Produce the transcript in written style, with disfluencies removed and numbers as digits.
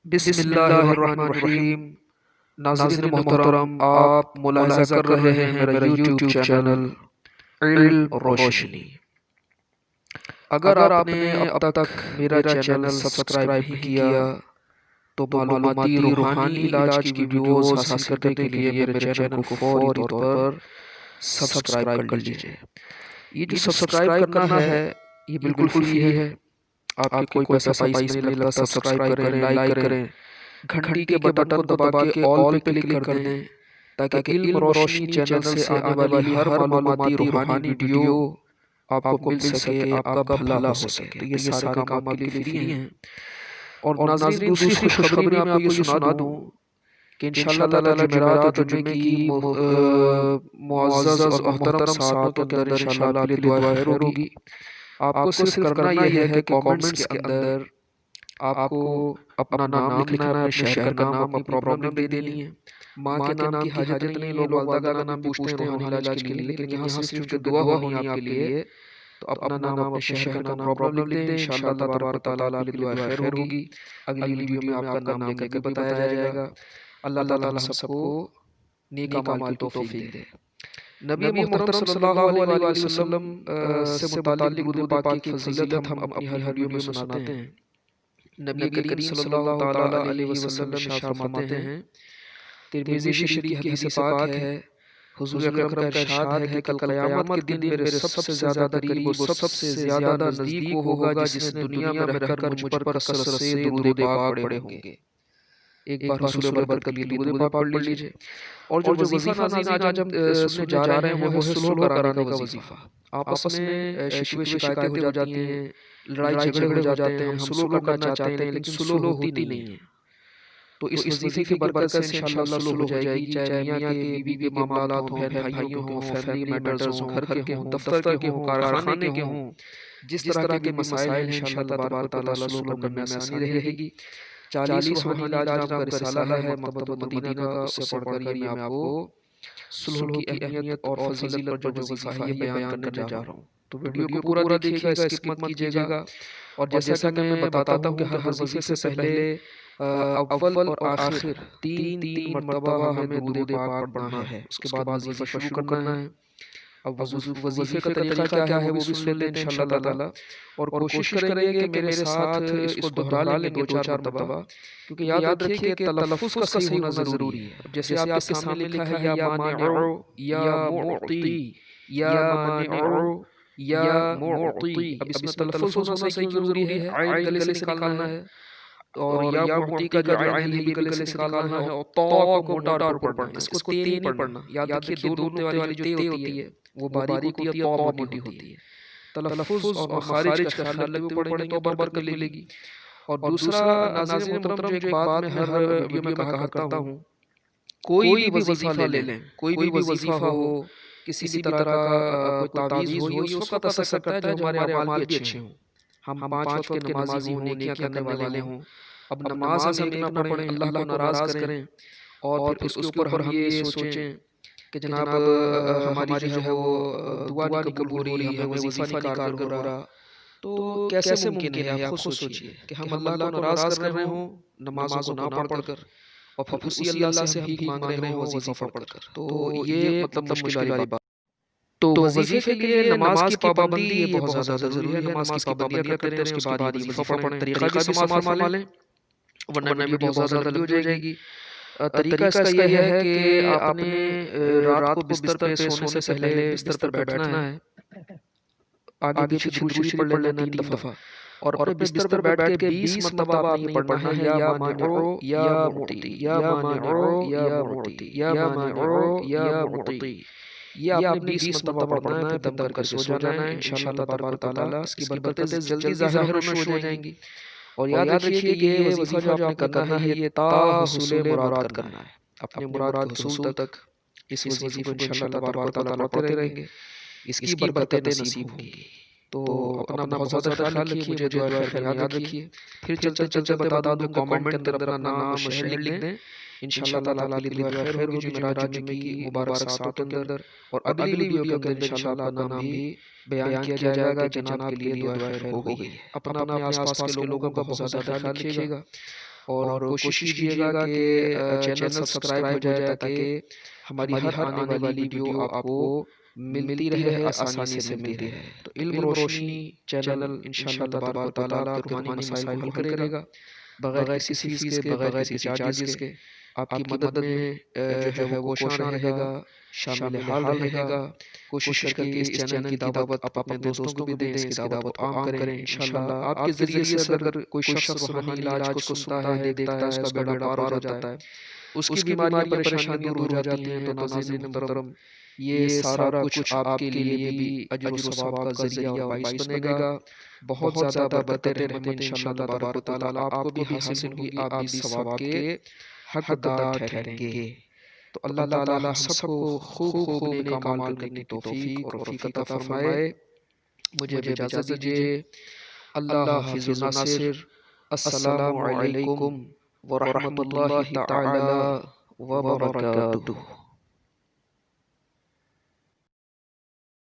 بسم اللہ الرحمن الرحیم۔ ناظرین محترم، آپ ملاحظہ کر رہے ہیں میرا یوٹیوب چینل علم روشنی۔ اگر آپ نے اب تک میرا چینل سبسکرائب نہیں کیا تو معلوماتی روحانی علاج کی ویڈیوز حاصل کرنے کے لیے میرے چینل کو فوری طور پر سبسکرائب کر لیجئے۔ یہ جو سبسکرائب کرنا ہے یہ بالکل فری ہے، آپ کے کوئی پیسہ نہیں لگتا۔ سبسکرائب کریں، لائک کریں، گھنٹی کے بٹن کو دبا کے آل پہ کلک کر دیں تاکہ علم روشنی چینل سے آنے والی ہر معلوماتی روحانی ویڈیو آپ کو مل سکے، آپ کا بھلا ہو سکے۔ تو یہ سارے کام آپ کے لیے فری ہیں۔ اور ناظرین، دوسری خوشخبری میں آپ کو یہ سنا دوں کہ انشاءاللہ تعالی جمعرات اور جمعے کی معزز اور محترم ساعتوں کے اندر انشاءاللہ آپ کے لیے دعا خیر ہوگی۔ آپ کو صرف کرنا یہ ہے کہ کامنٹس کے اندر آپ کو اپنا نام لکھنا ہے، اپنے شہر کا نام، اپنی پرابلم لکھ دینی ہے۔ ماں کے نام کی حاجت نہیں، لوگ والدہ کا نام پوچھتے ہیں روحانی علاج کے لیے، لیکن یہاں صرف جو دعا ہونی ہے آپ کے لیے تو اپنا نام، اپنے شہر کا نام، پرابلم لکھ دیں۔ انشاءاللہ تبارک و تعالیٰ آپ کے لیے دعا خیر ہوگی۔ اگلی ویڈیو میں آپ کا نام لے کر بھی بتایا جائے گا۔ اللہ تعالیٰ ہم سب کو نیک اعمال کی توفیق دے۔ نبی محترم صلی اللہ علیہ وسلم سے متعلق درود پاک کی فضیلت ہم اپنی ہر ویڈیو میں سناتے ہیں۔ نبی کریم صلی اللہ تعالیٰ علیہ وسلم ارشاد فرماتے ہیں، ترمذی شریف کی حدیث پاک ہے، حضور اکرم کا ارشاد ہے کہ کل قیامت کے دن میرے سب سے زیادہ قریب اور سب سے زیادہ نزدیک وہ ہوگا جس نے دنیا میں رہ کر مجھ پر کثرت سے درود پاک پڑھے ہوں گے۔ ایک بار حضور برکت کے لیے درود پاک پڑھ لیجئے۔ اور جو وظیفہ ناظرین آج ہم سننے جا رہے ہیں وہ ہے صلح کرانے کا وظیفہ۔ آپس میں شکوے شکایتیں ہو جاتی ہیں، لڑائی جھگڑے ہو جاتے ہیں، ہم صلح کرنا چاہتے ہیں لیکن صلح ہوتی نہیں ہے۔ تو اس وظیفے کی برکت سے انشاءاللہ صلح ہو جائے گی، چاہے میاں کے بیوی کے معاملات ہوں، بہن بھائیوں ہوں، فیملی میٹرز ہوں، گھر کے ہوں، دفتر کے ہوں، کارخانے کے ہوں، جس طرح کے بھی مسائل ہیں انشاءاللہ تبارک و تعالیٰ صلح کرنے میں آسانی رہے گی۔ 40 روحانی علاج نام کا رسالہ ہے مکتبۃ المدینہ کا، اسے پڑھ کر یہ میں آپ کو صلح کی اہمیت اور فضیلت پر جو وظیفہ ہے یہ بیان کرنے جا رہا ہوں۔ تو ویڈیو کو پورا دیکھیے گا، اسکپ مت کیجیے گا۔ اور جیسا کہ میں بتاتا ہوں کہ ہر وظیفے سے پہلے اول اور آخر تین مرتبہ ہمیں درود پاک پڑھنا ہے، اس کے بعد وظیفہ شروع کرنا ہے۔ اب وظیفے کا طریقہ کیا ہے وہ بھی سن لیتے ہیں انشاءاللہ تعالی، اور کوشش کریں گے کہ میرے ساتھ اس کو دہرا لیں 2-4 مرتبہ، کیونکہ یاد رکھیے کہ تلفظ کا صحیح ہونا ضروری ہے۔ جیسے آپ کے سامنے لکھا ہے یا مانع، یا معطی، یا مانع، یا معطی، اب اس میں تلفظ ہونا صحیح ضروری ہے، عین گلے سے نکالنا ہے، اور یا معطی کا جو عین ہے یہ بھی گلے سے نکالنا ہے، اور تا کو موٹا اور پڑھنا ہے، اس کو تے نہیں پڑھنا۔ یاد رکھیے دو نقطے والی جو تے ہوتی ہے وہ باریک ہوتی ہے، تا موٹی ہوتی ہے۔ تلفظ اور مخارج کا خیال رکھتے ہوئے پڑھیں گے تو برکت ملے گی۔ اور دوسرا ناظرین محترم، جو ایک بات میں ہر ویڈیو میں کہا کرتا ہوں، کوئی بھی وظیفہ لے لیں، کوئی بھی وظیفہ ہو، کسی بھی طرح کا کوئی تعویذ ہو، یہ اس وقت اثر کرتا ہے جب ہمارے اعمال بھی اچھے ہوں، ہم 5 وقت کے نمازی ہوں، نیکیاں کرنے والے ہوں۔ اب نماز ہم ایک نہ پڑھیں، اللہ کو ناراض کریں، اور پھر اس کے اوپر ہم یہ سوچیں کہ جناب ہماری جو ہے وہ دعا نہیں قبول ہو رہی، ہمیں وظیفہ نہیں کارگر ہو رہا، تو کیسے ممکن ہے؟ آپ خود سوچئے کہ ہم اللہ کو ناراض کر رہے ہوں نمازوں کو نہ پڑھ کر، اور پھر اسی اللہ سے ہم بھیک مانگ رہے ہوں وظیفہ پڑھ کر، تو یہ مطلب مشکل والی بات۔ تو وظیفے کے لیے نماز کی پابندی یہ بہت زیادہ ضروری ہے۔ نماز کی پابندیاں کرتے رہیں، اس کے بعد وظیفہ پڑھیں، طریقہ بھی سماعت فرما لیں ورنہ ویڈیو بہت زیادہ لمبی ہو جائے گی۔ طریقہ اس کا یہ ہے کہ آپ نے رات کو بستر پہ سونے سے پہلے بستر پر بیٹھنا ہے، آگے پیچھے درود شریف پڑھ لینا 3 دفعہ، اور اپنے بستر پر بیٹھ کے 20 مرتبہ آپ نے یہ پڑھنا ہے، یا مانع، یا معطی، یا مانع، یا معطی، یا مانع، یا معطی۔ یہ آپ نے 20 مرتبہ پڑھنا ہے، پھر دم کر کے سو جانا ہے۔ انشاءاللہ تبارک و تعالی اس کی برکتیں جلدی ظاہر ہونا شروع ہو جائیں گی۔ اور یاد رکھیے کہ یہ وظیفہ جو آپ نے کرنا ہے یہ تا حصول مراد کرنا ہے، اپنے مراد کے حصول تک اس وظیفے کو انشاءاللہ تبارک و تعالی پڑھتے رہیں گے، اس کی برکتیں نصیب ہوں گی۔ تو اپنا بہت زیادہ خیال رکھیے، مجھے دعا خیر میں یاد رکھیے۔ پھر چلتے چلتے بتا دوں کہ کامنٹ کے اندر اپنا نام اور شہر لکھ دیں، انشاءاللہ تعالیٰ کے لیے دعا خیر ہوگی جمعرات جمعے کی مبارک ساعتوں کے اندر، اور اگلی ویڈیو کے اندر انشاءاللہ اپنا نام بھی بیان کیا جائے گا کہ جناب کے لیے دعا خیر ہو گئی ہے۔ اپنا اپنے آس پاس کے لوگوں کا بہت زیادہ خیال رکھیے گا۔ اور کوشش کیجیے گا کہ چینل سبسکرائب ہو جائے تاکہ ہماری ہر آنے والی ویڈیو آپ کو ملتی رہے، آسانی سے ملتی رہے۔ تو علم روشنی چینل انشاءاللہ تبارک و تعالیٰ آپ کے روحانی مسائل کو حل کرے گا، بغیر کسی فیس کے، بغیر کسی چارجز کے۔ آپ کی مدد میں جو ہے وہ کوشاں رہے گا، شامل حال رہے گا۔ کوشش کر کے اس چینل کی دعوت آپ اپنے دوستوں کو بھی دیں، اس کی دعوت کو عام کریں انشاءاللہ۔ آپ کے ذریعے سے اگر کوئی شخص روحانی علاج کو سنتا ہے، دیکھتا ہے، اس کا بیڑا پار ہو جاتا ہے، اس کی بیماریاں پریشانیاں دور ہو جاتی ہیں، تو ناظرین محترم یہ سارا کچھ آپ کے لیے بھی اجر و ثواب کا ذریعہ اور باعث بنے گا۔ بہت زیادہ برکتیں رحمتیں انشاءاللہ تبارک و تعالیٰ آپ کو بھی حاصل ہوگی، آپ بھی ثواب کے حقدار ٹھہریں گے۔ تو اللہ تعالیٰ ہم سب کو خوب خوب نیک اعمال کرنے کی توفیق اور رفیق عطا فرمائے۔ مجھے اجازت دیجیے۔ اللہ حافظ ناصر۔ السلام علیکم ورحمۃ اللہ تعالی وبرکاتہ۔